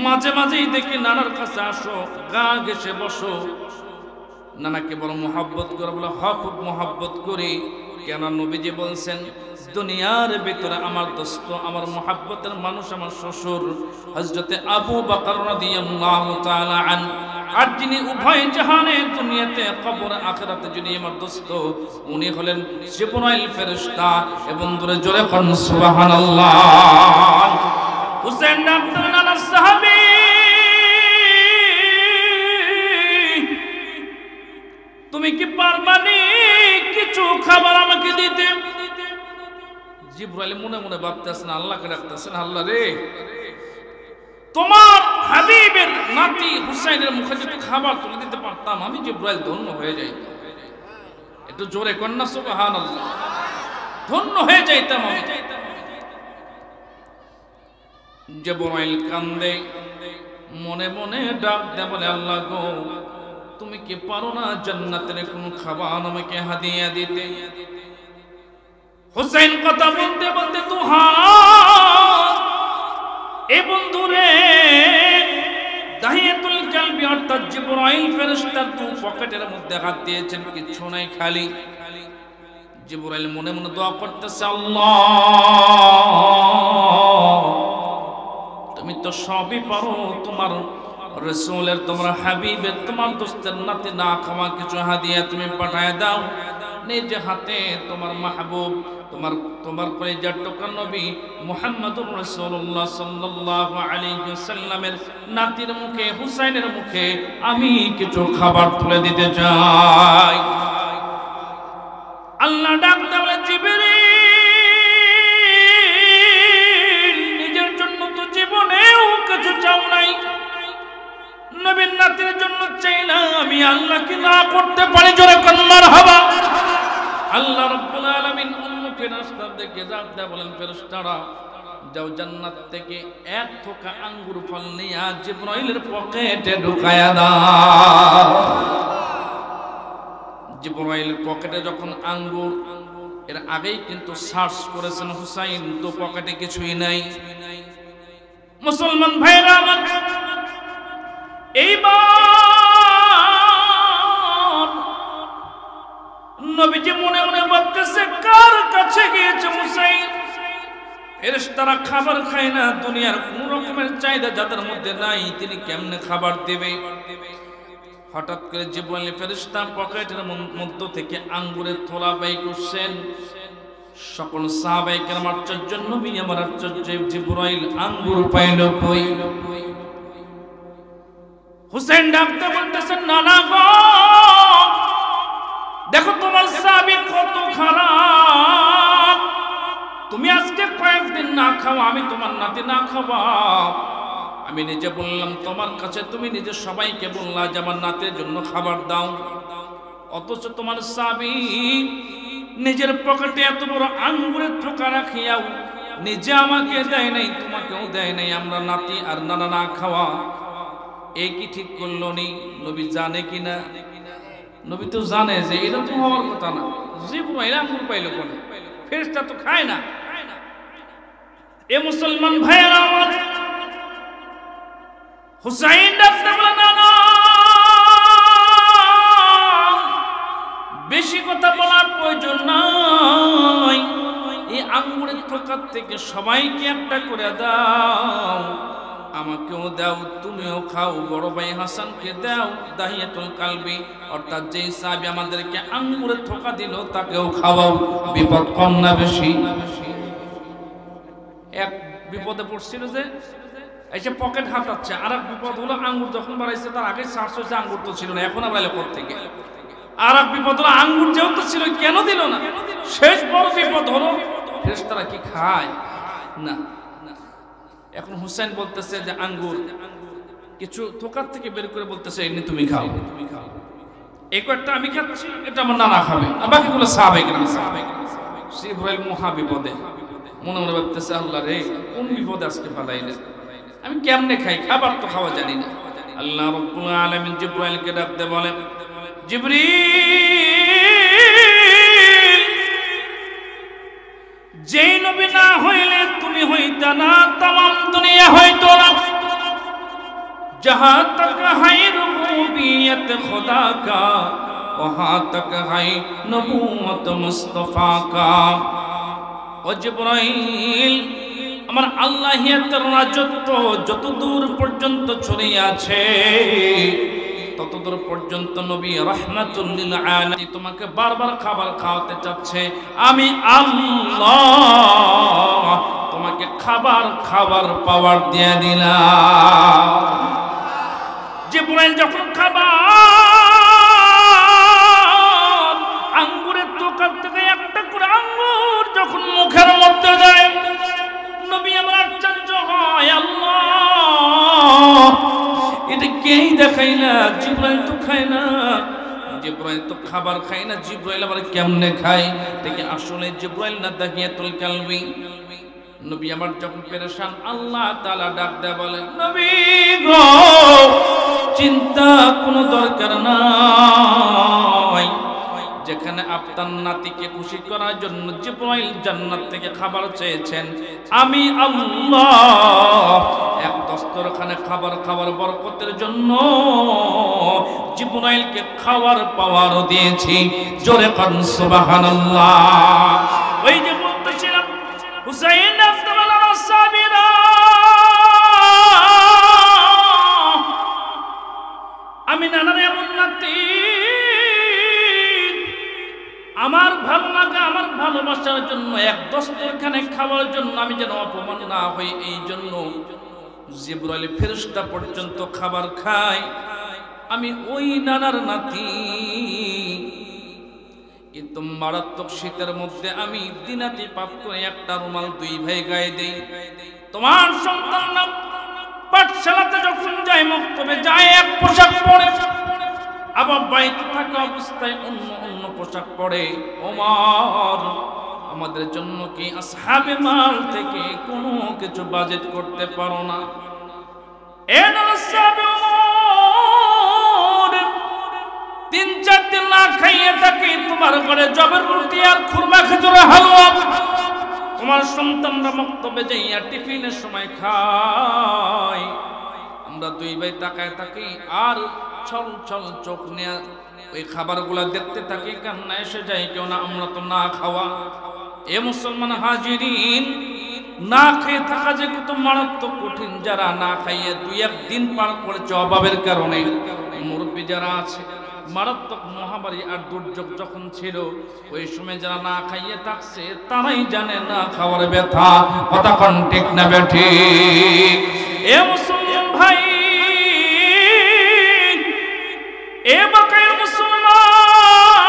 মাঝে মাঝেই দেখি নানার কাছে আসো গা ঘেঁষে বসো নানাকে বড় মোহাব্বত করে বলে খুব মোহাব্বত করি কেন নবীজি বলছেন দুনিয়ার ভিতরে আমার দোস্ত আমার মোহাব্বতের মানুষ আমার শ্বশুর হযরতে আবু বকর রাদিয়াল্লাহু তাআলা আন আর যিনি উভয় জাহানে দুনিয়াতে কবর আখিরাতে যিনি আমার দোস্ত উনি হলেন জিবরাইল ফেরেশতা এবং দূরে জোরে কোন সুবহানাল্লাহ হুসেন ডাক্তার নানা সাহাবী তুমি কি পারবানি কিছু খাবার আমাকে দিতে জিবরাইল মনে মনে ভাবতেছেন আল্লাহকে ডাকতেছেন আল্লাহ রে তোমার হাবিবের নাতি হুসাইনের মুখে যদি খাবার তুলে দিতে পারতাম আমি জিবরাইল ধন্য হয়ে যাইতাম একটু জোরে কন্যা সুবহানাল্লাহ ধন্য হয়ে যাইতাম আমি জিবরাইল কান্দে মনে মনে ডাক দেয় বলে আল্লাহ গো তুমি কি পারো না জান্নাতের কোনো খাবার আমাকে হাদিয়া দিতে হুসাইন কথা বলতে বলতে দুহাত এ বন্ধুরে দাহিয়াতুল কালবি অর্থাৎ জিবরাইল ফেরেশতা দু পকেটের মধ্যে হাত দিয়েছেন কিছু নাই খালি জিবরাইল মনে মনে দোয়া করতেছে আল্লাহ তুমি তো সবই পারো তোমার রাসূলের তোমার হাবিবের তোমার দোস্তের নাতি না খাওয়া কিছু হাদিয়া তুমি পাঠায় দাও নিজে হাতে তোমার মাহবুব তোমার কলিজার টুকরা নবী মুহাম্মদুর রাসূলুল্লাহ সাল্লাল্লাহু আলাইহি ওয়াসাল্লামের নাতির মুখে হুসাইনের মুখে আমি কিছু খাবার তুলে দিতে চাই আল্লাহ ডাক দেয় জিবরিল নিজের জন্য তো জীবনেও কিছু চাও নাই নবীর নাতির জন্য চাই না আমি আল্লাহ কি না করতে পারি জোরে কোন মারহাবা আল্লাহ রাব্বুল আলামিন ফেরেশতাদেরকে ডাক দেয়া বলেন ফেরেশতারা যাও জান্নাত থেকে এক থোকা আঙ্গুর ফল নিয়ে জিবরাইলের পকেটে ঢুকায়া দাও জিবরাইলের পকেটে যখন আঙ্গুর এর আগেই কিন্তু সার্চ করেছেন হুসাইন তো পকেটে কিছুই নাই মুসলমান ভাইরা আমার এইবার নবীজি মনে মনে ভাবতেছে কার কাছে গিয়েছে হুসাইন ফেরেশতারা খাবার খায় না দুনিয়ার কোন রকমের চাহিদা যাদের মধ্যে নাই তিনি কেমনে খাবার দেবে হঠাৎ করে জিবরাইল ফেরেশতা পকেটের মধ্য থেকে আঙ্গুরের থোলা বাই করছেন সকল সাহাবায়ে কেরাম আশ্চর্য নবী আমার আশ্চর্য জিবরাইল আঙ্গুর পাইল কই হুসেন ডাকতে বলতেছেন নানা গো দেখো তোমার সাহাবী কত খারাপ তুমি আজকে কয়েকদিন না খাও আমি তোমার নাতি না খাওয়া আমি নিজে বললাম তোমার কাছে তুমি নিজে সবাইকে বললা যে আমার নাতির জন্য খাবার দাও অথচ তোমার সাহাবী নিজের পকেটে এত বড় আঙ্গুরের থোকা রাখিয়াও নিজে আমাকে দেয় নাই তোমাকেও দেয় নাই আমরা নাতি আর নানা না খাওয়া এই কি ঠিক করলো নি নবী জানে কিনা নবী তো জানে যে এটা তো হওয়ার কথা না জিবরাইল আঙ্গুর পাইলো কোন ফেরেশতা তো খায় না এ মুসলমান ভাইরা আমার হুসাইন ডাকতে বলে না বেশি কথা বলার প্রয়োজন নাই এই আঙ্গুরের থোকা থেকে সবাইকে একটা করে দাও আমাকেও দাও তুমিও খাও বড় ভাই হাসানকে দাও দাহিয়াতুল কালবি অর্থাৎ যেই সাহাবী আমাদেরকে আঙ্গুরের থোকা দিল তাকেও খাওয়াও বিপদ কম না বেশি এক বিপদে পড়ছিল যে এসে পকেট হাতাচ্ছে আর এক বিপদ হলো আঙ্গুর যখন বাড়াইছে তার আগে সার্চ হয়েছে আঙ্গুর তো ছিল না এখন আবার এলো থেকে আর এক বিপদ হলো আঙ্গুর যেহেতু ছিল কেন দিল না শেষ বড় বিপদ হলো ফেরেশতারা কি খায় না এখন হুসাইন বলতেছে যে আঙ্গুর কিছু থোকার থেকে বের করে বলতেছে এমনি তুমি খাও এই কয়েকটা আমি খাচ্ছি এটা আমার নানা খাবে আর বাকিগুলো সাহাবায়ে কেরাম জিবরাইল মহা বিপদে মনে মনে ভাবতেছে আল্লাহ রে কোন বিপদে আজকে ফালাইলে আমি কেমনে খাই খাবার তো খাওয়া জানি না আল্লাহ রাব্বুল আলামিন জিবরাইলকে ডাকতে বলেন, জিবরিল, যেই নবী না হইলে তুমি হইতা না, तमाम দুনিয়া হইতো না। जहां तक है रुबूबियत खुदा का, वहां तक है नबूवत मुस्तफा का। ও জিবরাইল, আমার আল্লাহিয়াতের রাজত্ব যত দূর পর্যন্ত ছড়িয়ে আছে, ততদূর পর্যন্ত নবী রাহমাতুল লিল আলামিন তোমাকে বারবার খাবার খাওয়াতে চাচ্ছে। আমি আল্লাহ তোমাকে খাবার পাওয়ার দিয়ে দিলাম। জিবরাইল যখন খাবার আঙ্গুরের দোকান থেকে একটা করে আঙ্গুর যখন মুখের মধ্যে যায়, নবী আমার আশ্চর্য হয়, আল্লাহ এটা কেই দেখাই না, জিবরাইল তো খায় না, জিবরাইল তো খাবার খায় না, জিবরাইল আবার কেমনে খায়? দেখি আসলে জিবরাইল না দাহিয়াতুল কালবি। নবী আমার যখন পেরেশান, আল্লাহ তাআলা ডাক দেয়া বলেন, নবী গো, চিন্তা কোনো দরকার নাই। যেখানে আপনার নাতিকে খুশি করার জন্য জিবরাইল জান্নাত থেকে খাবার চেয়েছেন, আমি আল্লাহ এক দস্তরখানে খাবার খাওয়ার বরকতের জন্য জিবরাইলকে খাওয়ার পাওয়ার দিয়েছি। জোরে কান সুবহানাল্লাহ। ওই যে বলতেছিলাম, হুসাইন আফদাল সাবিরা, আমি নানার এমন নাতি, আমার ভালো লাগা, আমার ভালোবাসার জন্য এক দস্তরখানে খাওয়ার জন্য আমি যেন অপমান না হই, এই জন্য জিবরাইল ফেরেশতা পর্যন্ত খাবার খায়। আমি ওই নানার নাতি, কিন্তু মারাত্মক শীতের মধ্যে আমি দিনাতি পাপ করে একটা রুমাল দুই ভাই গায়ে দেই। তোমার সন্তানরা পাঠশালাতে যখন যায়, মক্তবে যায়, এক পোশাক পরে, আবার বাড়িতে থাকা অবস্থায় অন্য পোশাক পরে। ওমর, আমাদের জন্য কি আসহাবে মাল থেকে কোনো কিছু বাজেট করতে পারো না? তিন চার দিন না খাইয়ে থাকি, তোমার ঘরে জবের রুটি আর খুরমা খেজুরের হালুয়া তোমার সন্তানরা মক্তবে যাইয়া টিফিনের সময় খায়। আমরা দুই ভাই তাকায় থাকি আর ছল ছল চোখ নিয়ে ওই খাবারগুলা দেখতে থাকি, কান্না এসে যায়। কেউ না, আমরা তো না খাওয়া। এ মুসলমান হাজিরিন, না খেয়ে থাকা যে কত মারাত্মক কঠিন। যারা না খাইয়ে দুই একদিন পার করেছে অভাবের কারণে, মুরব্বী যারা আছে, মারাত্মক মহামারী আর দুর্যোগ যখন ছিল, ওই সময় যারা না খাইয়ে থাকছে তারাই জানে না খাওয়ার ব্যথা। কথা কোন ঠিক না বেঠি? এ মুসলমান ভাই, এ বাকায়ের মুসলমান,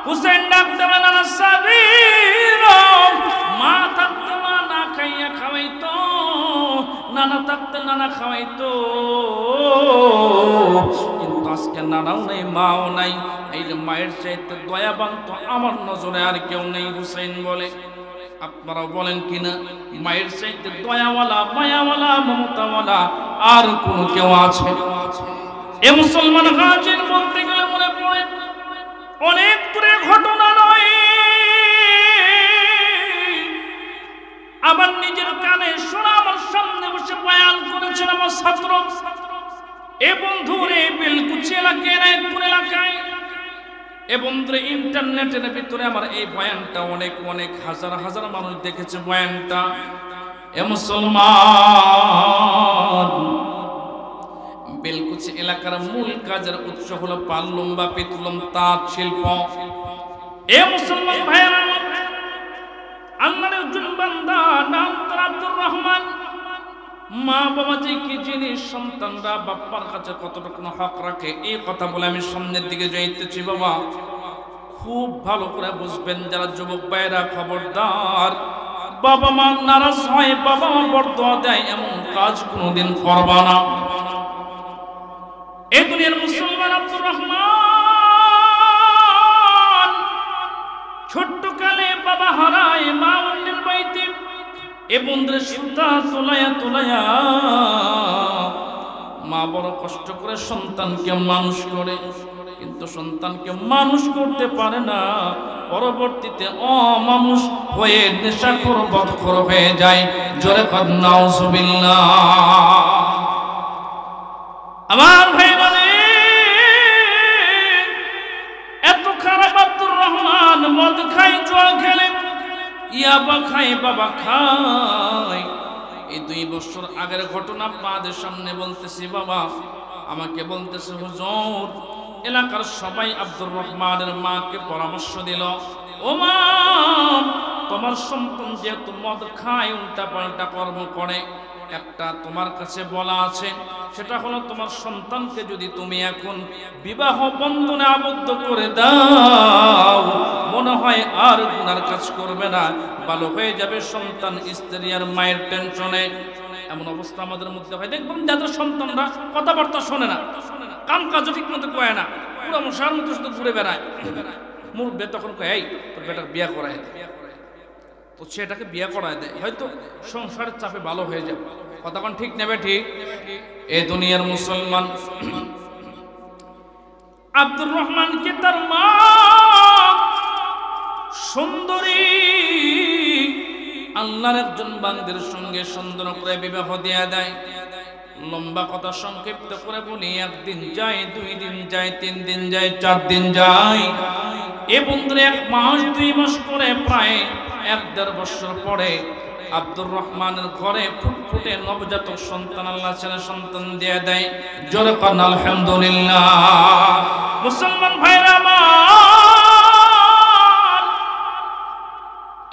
হুসেন ডাকতে বলেন, সাবির, মা থাকতে মা না খাইয়া খাওয়াইতো, নানা থাকতে নানা খাওয়াইতো, কিন্তু আজকে নানাও নাই, মাও নাই। এই যে মায়ের চাইতে দয়াবান তো আমার নজরে আর কেউ নেই। হুসেন বলে, আপনারাও বলেন কিনা, মায়ের চাইতে দয়াওয়ালা, মায়াওয়ালা, মমতাওয়ালা আর কোন কেউ আছে? এ মুসলমান হাজির, বলতে গেলে মনে পড়ে অনেক দূরে ঘটনা নয়, আমার নিজের কানে শোনা, আমার সামনে বসে বয়ান করেছেন আমার ছাত্র। এ বন্ধুরে বেলকুচি এলাকায়, রায়পুর এলাকায়, এ বন্ধুরে ইন্টারনেটের ভিতরে আমার এই বয়ানটা অনেক অনেক হাজার হাজার মানুষ দেখেছে বয়ানটা। এ মুসলমান, বেলকুচি এলাকার মূল কাজের উৎস হলো পাল্লুম বা পিতলুম তাঁত শিল্প। এ মুসলমান ভাইয়েরা, আল্লাহর একজন বান্দা নাম তার আব্দুর রহমান। মা বাবা যে কি জিনিস, সন্তানরা বাপ্পার কাছে কতটুকু হক রাখে, এই কথা বলে আমি সামনের দিকে যাইতেছি। বাবা, খুব ভালো করে বুঝবেন যারা যুবক ভাইয়েরা, খবরদার, বাবা মা নারাজ হয়, বাবা মা বরদোয়া দেয়, এমন কাজ কোনোদিন করবা না। এই দুনিয়ার মুসলমান আব্দুর রহমান ছোট্ট কালে বাবা হারায়, মা অন্যের বাড়িতে। এ বন্ধুরে সুতা তোলায়া তোলায়া মা বড় কষ্ট করে সন্তানকে মানুষ করে, কিন্তু সন্তানকে মানুষ করতে পারে না, পরবর্তীতে অমানুষ হয়ে নেশাখোর বদখোর হয়ে যায়। জোরে কর নাউজুবিল্লাহ। আমার ভাই বলে এত খারাপ আব্দুর রহমান, মদ খায়, জুয়া খেলে, ইয়াবা খায়, বাবা খায়। এই 2 বছর আগের ঘটনা আপনাদের সামনে বলতেছি। বাবা আমাকে বলতেছে, হুজুর এলাকার সবাই আব্দুর রহমানের মাকে পরামর্শ দিল, ও মা তোমার সন্তান যেহেতু মদ খায়, উল্টা পাল্টা কর্ম করে, একটা তোমার কাছে বলা আছে, সেটা হলো তোমার সন্তানকে যদি তুমি এখন বিবাহ বন্ধনে আবদ্ধ করে দাও, মনে হয় আর গুনার কাজ করবে না, ভালো হয়ে যাবে সন্তান, স্ত্রী আর মায়ের টেনশনে। এমন অবস্থা আমাদের মধ্যে হয়, দেখবেন যাদের সন্তানরা কথাবার্তা শোনে না, কাম কাজ ঠিক মতো কয় না, পুরো মশার মতো শুধু ঘুরে বেড়ায়। মুরব্বে তখন কয়, এই তোর বেটার বিয়া করায় দেয়, তো সেটাকে বিয়া করায় দেয়, হয়তো সংসারের চাপে ভালো হয়ে যাবে। কথা কোন ঠিক নেবে ঠিক? এই দুনিয়ার মুসলমান আব্দুর রহমানকে তার মা সুন্দরী আল্লাহর একজন বান্দার সঙ্গে সুন্দর করে বিবাহ দিয়ে দেয়। লম্বা কথা সংক্ষিপ্ত করে বলি, 1 দিন যায়, 2 দিন যায়, 3 দিন যায়, 4 দিন যায়, এ বন্ধুরে 1 মাস 2 মাস করে প্রায় 1-1.5 বছর পরে আব্দুর রহমানের ঘরে ফুটফুটে নবজাতক সন্তান আল্লাহ ছেলে সন্তান দিয়ে দেয়। জোরে কর আলহামদুলিল্লাহ। মুসলমান ভাইরা আমার,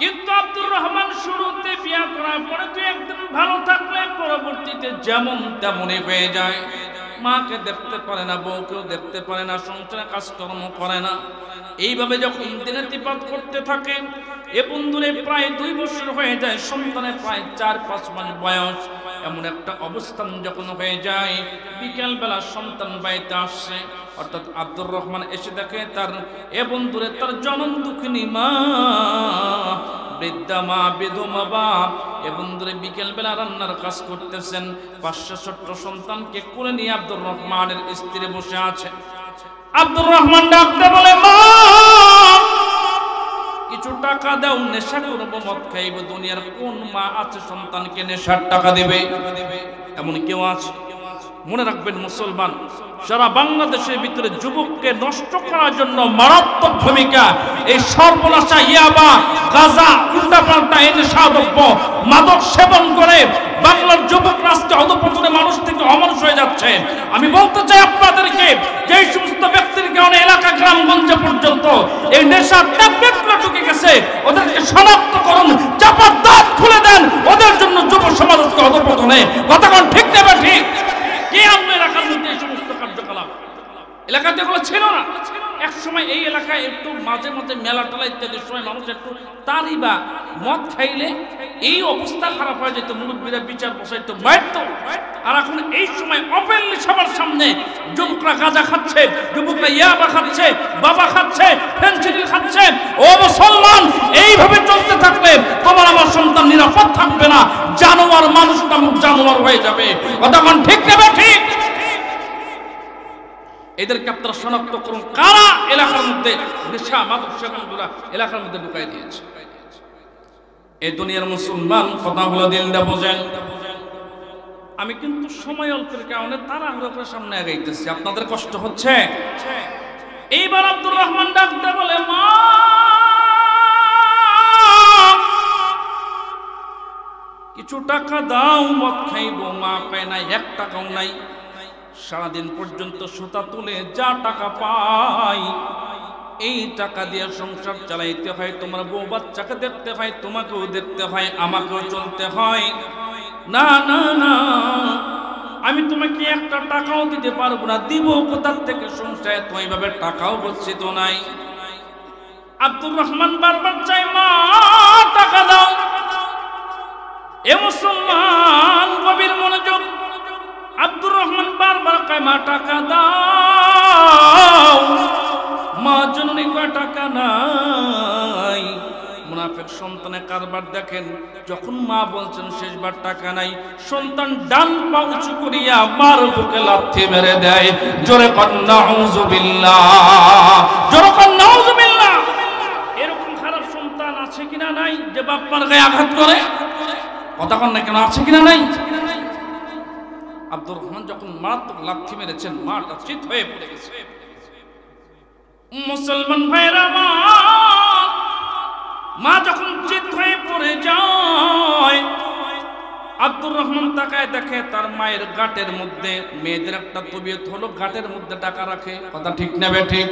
কিন্তু আব্দুর রহমান শুরুতে বিয়া করার পরে 2-1 দিন ভালো থাকলে পরবর্তীতে যেমন তেমনই হয়ে যায়। মাকে দেখতে পারে না, বউকেও দেখতে পারে না, সংসারে কাজকর্ম করে না। এইভাবে যখন দিনাতিপাত করতে থাকে, এ বন্ধুরে প্রায় 2 বছর হয়ে যায়, সন্তানের প্রায় 4-5 মাস বয়স। এমন একটা অবস্থান যখন হয়ে যায়, বিকেল বেলা সন্তান বাড়িতে আসছে, অর্থাৎ আব্দুর রহমান এসে দেখে তার এ বন্ধুরে তার জনম দুঃখিনী মা, বৃদ্ধা মা, বিধবা বাপ এ বন্ধুরে বিকেল বেলা রান্নার কাজ করতেছেন। 5 ছোট্ট সন্তানকে কোলে নিয়ে আব্দুর রহমানের স্ত্রী বসে আছে। আব্দুর রহমান ডাকতে বলে, মা কিছু টাকা দাও, নেশা করবো, মদ খাইব। দুনিয়ার কোন মা আছে সন্তানকে নেশার টাকা দেবে? এমন কেউ আছে? মনে রাখবেন মুসলমান, সারা বাংলাদেশের ভিতরে যুবককে নষ্ট করার জন্য মারাত্মক ভূমিকা এই সর্বনাশা, ইয়াবা, গাঁজা, উল্টাপাল্টা এই নেশাদ্রব্য, মাদক সেবন করে বাংলার যুবকরা আজকে অধঃপতনে মানুষ থেকে অমানুষ হয়ে যাচ্ছে। আমি বলতে চাই আপনাদেরকে, যে সমস্ত ব্যক্তির কারণে এলাকা গ্রামগঞ্জে পর্যন্ত এই নেশার ট্যাবলেটগুলো ঢুকে গেছে, ওদেরকে শনাক্ত করুন, চাপার দাঁত খুলে দেন, ওদের জন্য যুব সমাজ আজকে অধঃপতনে। কথা কোন ঠিক নেবে ঠিক? কে আনলো এলাকার মধ্যে এই সমস্ত কার্যকলাপ? এলাকাতে এগুলো ছিল না। এক সময় এই এলাকায় একটু মাঝে মাঝে মেলা টেলা ইত্যাদির সময় মানুষ একটু তারি বা মদ খাইলে এই অবস্থা খারাপ হয়ে যেত, মুরব্বীরা বিচার বসাইতো, মারতো। আর এখন এই সময় ওপেনলি সবার সামনে যুবকরা গাঁজা খাচ্ছে, যুবকরা ইয়াবা খাচ্ছে, বাবা খাচ্ছে, ফেনসিডিল খাচ্ছে। ও মুসলমান, এইভাবে চলতে থাকলে তোমার আমার সন্তান নিরাপদ থাকবে না, জানোয়ার মানুষ নামক জানোয়ার হয়ে যাবে। কথা কোন ঠিক নেবে ঠিক? এদেরকে আপনারা শনাক্ত করুন, কারা এলাকার মধ্যে নেশা মাদক সেবনগুলো এলাকার মধ্যে ঢুকাই দিয়েছে। এই দুনিয়ার মুসলমান, কথাগুলো দিলটা বোঝেন। আমি কিন্তু সময় অল্পের কারণে তাড়াহুড়ো করে সামনে আগাইতেছি, আপনাদের কষ্ট হচ্ছে। এইবার আব্দুর রহমান ডাকতে বলে, মা কিছু টাকা দাও, মদ খাইব। মা পায় নাই, 1 টাকাও নাই। সারাদিন পর্যন্ত সুতা তুলে যা টাকা পাই, এই টাকা দিয়ে সংসার চালাইতে হয়, তোমার বউ বাচ্চাকে দেখতে হয়, তোমাকেও দেখতে হয়, আমাকেও চলতে হয়। না না না, আমি তোমাকে 1 টাকাও দিতে পারবো না, দিব কোথার থেকে? সংসারে তো এইভাবে টাকাও গচ্ছিত নাই। আব্দুর রহমান বারবার চাই, মা টাকা দাও। এ মুসলমান, গভীর মনোযোগ। আব্দুর রহমান বারবার কয়, মা টাকা দাও। মা জননী কয়, টাকা নাই। মুনাফিক সন্তানের কারবার দেখেন, যখন মা বলছেন শেষবার টাকা নাই, সন্তান ডান পা উঁচু করিয়া মার বুকে লাথি মেরে দেয়। জোরে কর নাউযুবিল্লাহ, জোরে কর নাউযুবিল্লাহ। এরকম খারাপ সন্তান আছে কিনা নাই যে বাপ মার গায়ে আঘাত করে? কথা কন না কেন, আছে কিনা নাই? আব্দুর রহমান যখন মারাত্মক লাথি মেরেছেন, মাটা চিত হয়ে পড়ে গেছে। মুসলমান ভাইরা, মা যখন চিত হয়ে পড়ে যায়, আব্দুর রহমান তাকায় দেখে তার মায়ের গাঁটের মধ্যে, মেয়েদের একটা তবিয়ত হলো গাঁটের মধ্যে টাকা রাখে, কথা ঠিক না বেঠিক?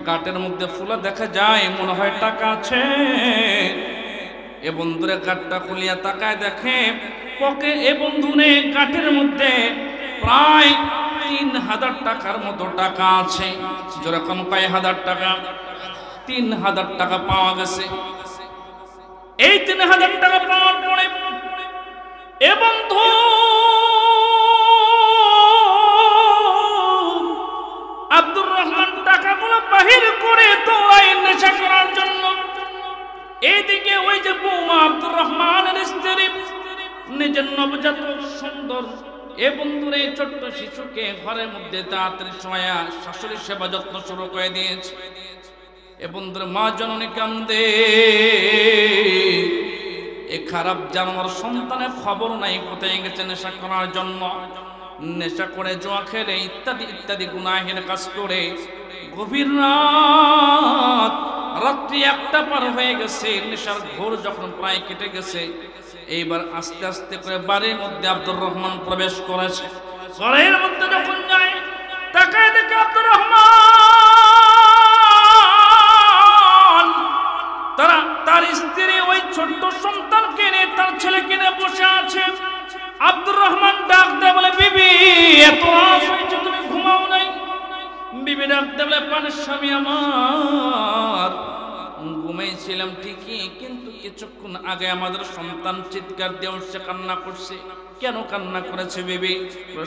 গাঁটের মধ্যে ফুলা দেখা যায়, মনে হয় টাকা আছে। এ বন্ধুরে গাঁটটা খুলিয়া তাকায় দেখে পকে এ বন্ধুরে গাঁটের মধ্যে প্রায় 3000 টাকার মতো টাকা আছে। যেরকম কয় হাজার টাকা, 3000 টাকা পাওয়া গেছে। এই 3000 টাকা পাওয়ার পরে এ বন্ধু আব্দুর রহমান টাকাগুলো বাহির করে দৌড়ায় নেশা করার জন্য। এইদিকে ওই যে বৌমা আব্দুর রহমানের স্ত্রী নিজের নবজাত সুন্দর এ বন্ধুরে ছোট্ট শিশুকে ঘরের মধ্যে তাড়াতাড়ি শোয়া শাশুড়ির সেবা যত্ন শুরু করে দিয়েছে। এ বন্ধুর মা জননী কান্দে, এ খারাপ জানোয়ার সন্তানের খবর নাই কোথায় গেছে নেশা করার জন্য। নেশা করে, জোয়া খেলে, ইত্যাদি ইত্যাদি গুনাহের কাজ করে গভীর রাত, রাত্রি 1টা পার হয়ে গেছে, নেশার ঘোর যখন প্রায় কেটে গেছে, এইবার আস্তে আস্তে করে বাড়ির মধ্যে আব্দুর রহমান প্রবেশ করেছে। ঘরের মধ্যে যখন যায়, তাকায় দেখে আব্দুর রহমান তার স্ত্রী ওই ছোট্ট সন্তানকে নিয়ে, তার ছেলেকে নিয়ে বসে আছে। আব্দুর রহমান ডাক দেয়, বলে বিবি এত রাত হয়েছে তুমি ঘুমাও নাই? বিবি ডাক দেয়, বলে পানের স্বামী আমার, ঘুমাইছিলাম ঠিকই, কিন্তু কিছুক্ষণ আগে আমাদের সন্তান চিৎকার দিয়ে উঠছে, কান্না করছে। কেন কান্না করেছে বিবি?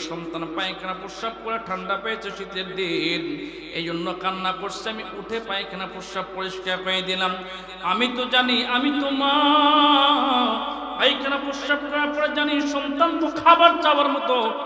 সন্তান পায়খানা প্রস্রাব করে ঠান্ডা পেয়েছে, শীতের দিন, এই জন্য কান্না করছে। আমি উঠে পায়খানা প্রস্রাব পরিষ্কার করে দিলাম। আমি তো জানি, আমি তো মা, পায়খানা প্রস্রাব করার পরে জানি সন্তান তো খাবার চাওয়ার মতো